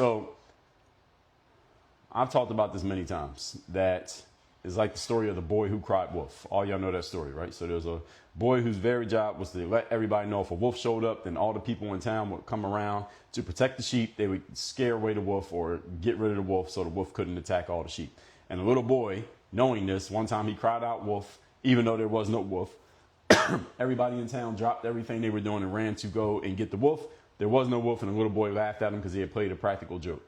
So I've talked about this many times. That is like the story of the boy who cried wolf. All y'all know that story, right? So there's a boy whose very job was to let everybody know if a wolf showed up, then all the people in town would come around to protect the sheep. They would scare away the wolf or get rid of the wolf so the wolf couldn't attack all the sheep. And the little boy, knowing this, one time he cried out wolf, even though there was no wolf. Everybody in town dropped everything they were doing and ran to go and get the wolf. There was no wolf, and the little boy laughed at him because he had played a practical joke.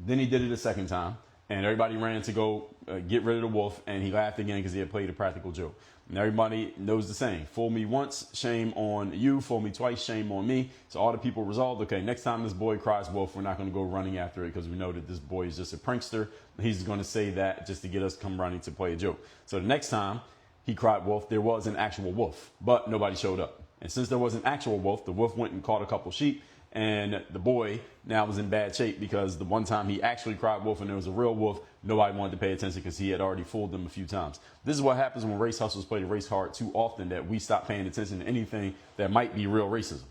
Then he did it a second time, and everybody ran to go get rid of the wolf, and he laughed again because he had played a practical joke. And everybody knows the saying: fool me once, shame on you; fool me twice, shame on me. So all the people resolved, okay, next time this boy cries wolf, we're not going to go running after it because we know that this boy is just a prankster. He's going to say that just to get us to come running to play a joke. So the next time he cried wolf, there was an actual wolf, but nobody showed up. And since there was an actual wolf, the wolf went and caught a couple sheep, and the boy now was in bad shape because the one time he actually cried wolf and there was a real wolf, nobody wanted to pay attention because he had already fooled them a few times. This is what happens when race hustlers play the race card too often, that we stop paying attention to anything that might be real racism.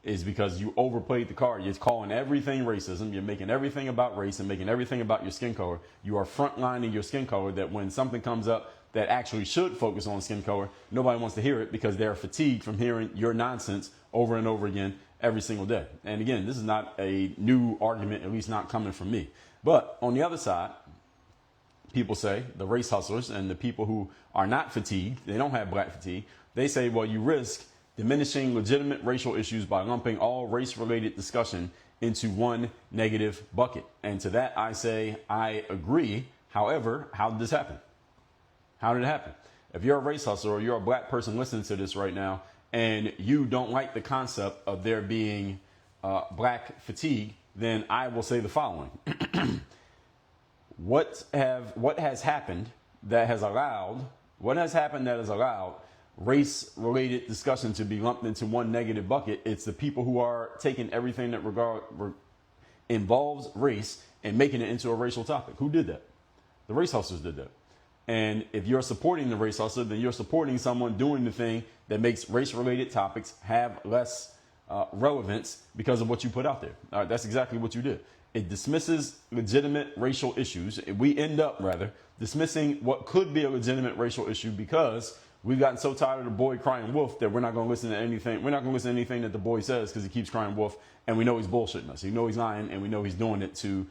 Is because you overplayed the card. You're calling everything racism. You're making everything about race and making everything about your skin color. You are frontlining your skin color, that when something comes up that actually should focus on skin color, nobody wants to hear it because they're fatigued from hearing your nonsense over and over again every single day. And again, this is not a new argument, at least not coming from me. But on the other side, people say, the race hustlers and the people who are not fatigued, they don't have black fatigue, they say, well, you risk diminishing legitimate racial issues by lumping all race-related discussion into one negative bucket. And to that, I say, I agree. However, how did this happen? How did it happen? If you're a race hustler or you're a black person listening to this right now and you don't like the concept of there being black fatigue, then I will say the following. What has happened that has allowed race-related discussion to be lumped into one negative bucket? It's the people who are taking everything that involves race and making it into a racial topic. Who did that? The race hustlers did that. And if you're supporting the race hustler, then you're supporting someone doing the thing that makes race-related topics have less relevance because of what you put out there. All right, that's exactly what you did. It dismisses legitimate racial issues. We end up, rather, dismissing what could be a legitimate racial issue because we've gotten so tired of the boy crying wolf that we're not going to listen to anything. We're not going to listen to anything that the boy says because he keeps crying wolf, and we know he's bullshitting us. We know he's lying, and we know he's doing it to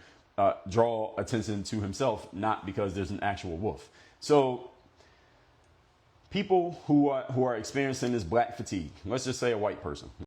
draw attention to himself, not because there's an actual wolf. So people who are experiencing this black fatigue, let's just say a white person.